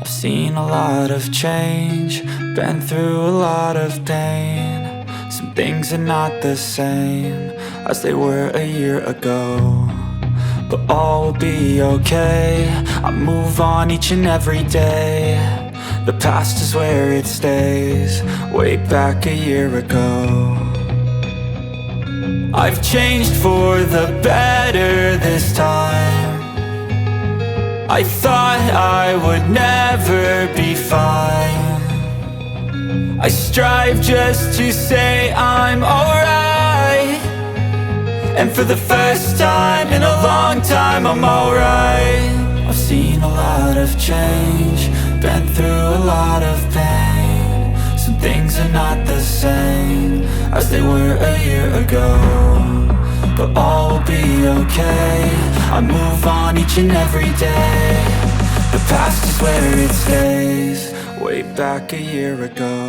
I've seen a lot of change, been through a lot of pain. Some things are not the same as they were a year ago, but all will be okay. I move on each and every day. The past is where it stays, way back a year ago. I've changed for the better this time. I thought I would never be fine. I strive just to say I'm alright, and for the first time in a long time I'm alright. I've seen a lot of change, been through a lot of pain. Some things are not the same as they were a year ago, but all will be okay. I move on each and every day. The past is where it stays, way back a year ago.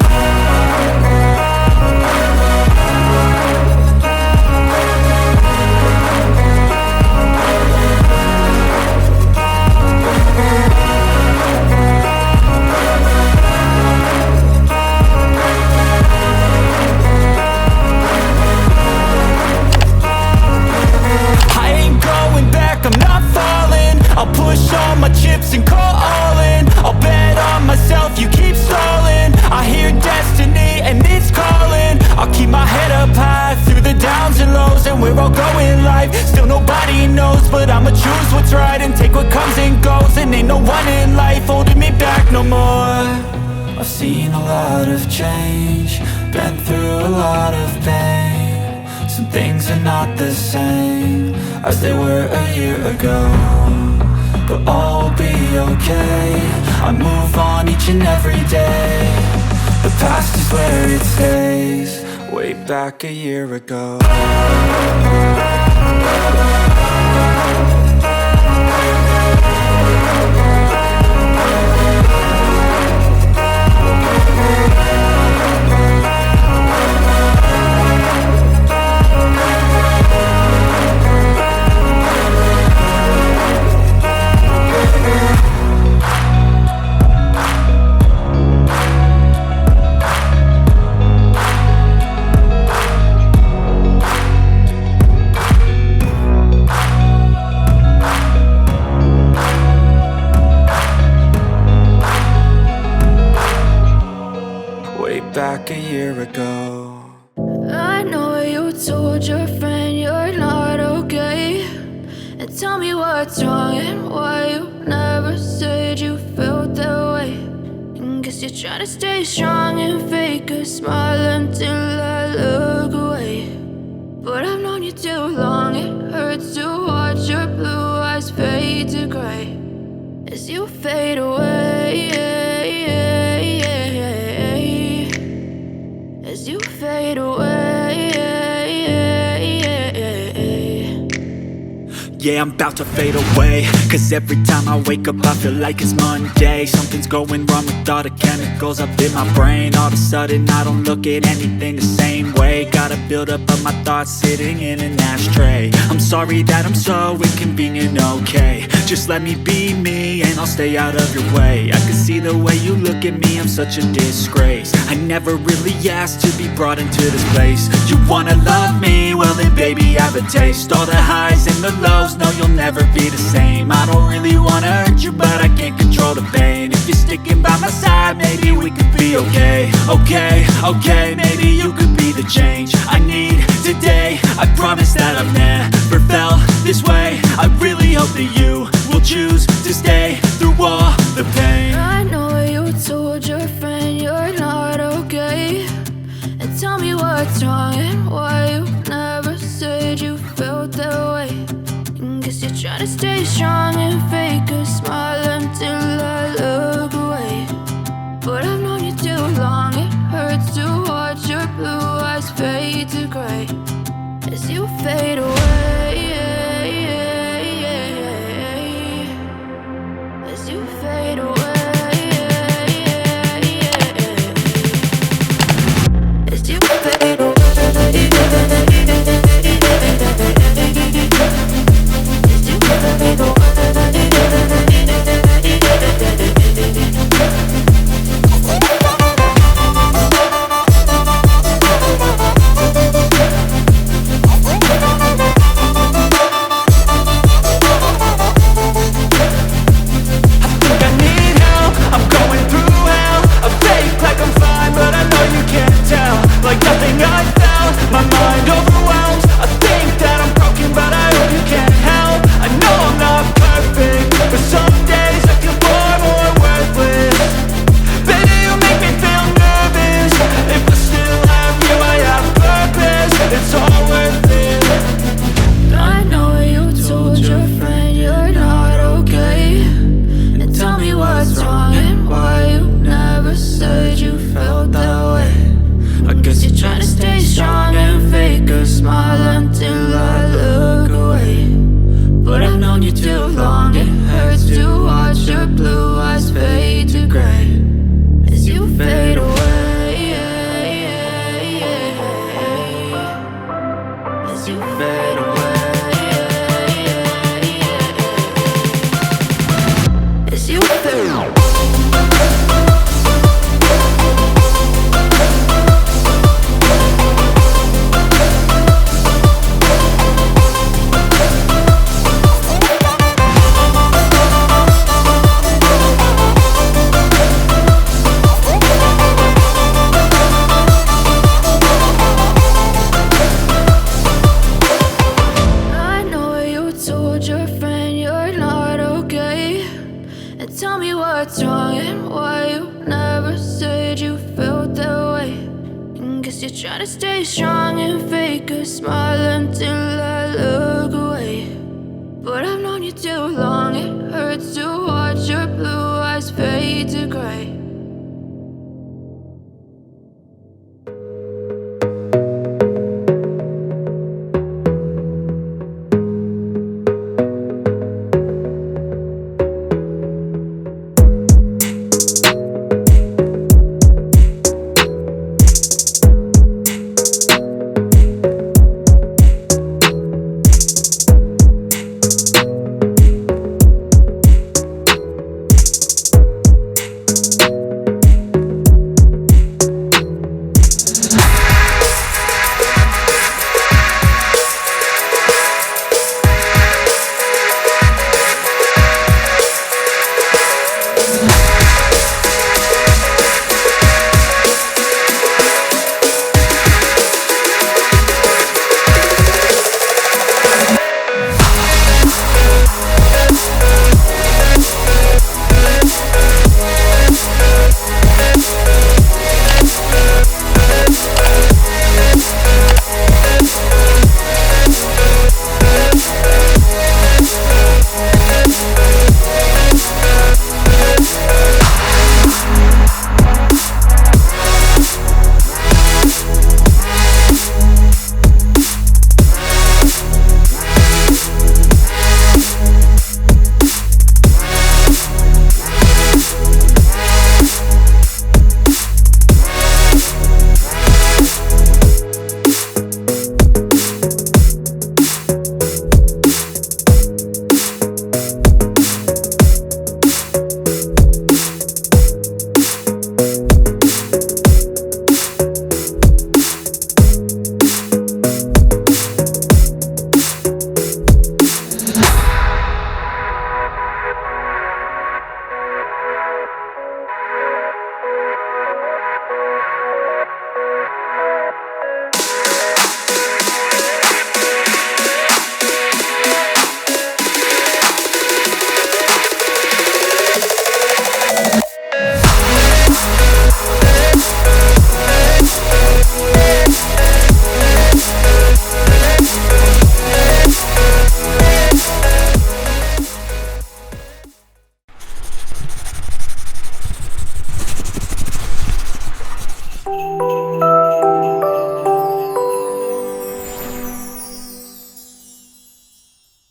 I'm not falling, I'll push all my chips and call all in. I'll bet on myself, you keep stalling. I hear destiny and it's calling. I'll keep my head up high through the downs and lows, and where I'll go in life, still nobody knows. But I'ma choose what's right and take what comes and goes, and ain't no one in life holding me back no more. I've seen a lot of change, been through a lot of pain. Some things are not the same as they were a year ago, but all will be okay. I move on each and every day. The past is where it stays, way back a year ago. Back a year ago. I know you told your friend you're not okay, and tell me what's wrong and why you never said you felt that way. And guess you're trying to stay strong and fake a smile until I look away. But I've known you too long, it hurts to watch your blue eyes fade to gray as you fade away. As you fade away. Yeah, I'm about to fade away, cause every time I wake up I feel like it's Monday. Something's going wrong with all the chemicals up in my brain. All of a sudden I don't look at anything the same way. Got a buildup of my thoughts sitting in an ashtray. I'm sorry that I'm so inconvenient, okay. Just let me be me and I'll stay out of your way. I can see the way you look at me, I'm such a disgrace. I never really asked to be brought into this place. You wanna love me? Well then baby I have a taste. All the highs and the lows, no you'll never be the same. I don't really wanna hurt you, but I can't control the pain. If you're sticking by my side, maybe we could be okay. Okay, maybe you could be the change I need today. I promise that I've never felt this way. I really hope that you will choose to stay through all the pain. I know you told your friend you're not okay, and tell me what's wrong and why you never said you felt that way. And guess you're trying to stay strong and fake a smile until I look away. But I've known you too long, it hurts to watch your blue eyes fade to gray as you fade away. As you fade away. As you fade away. As you fade away. case you feel. I know you told your friend you're not okay, and tell me what's wrong and why you never said you felt that way. And guess you're trying to stay strong and fake a smile until I look away. But I've known you too long, it hurts to watch your blue eyes fade to gray.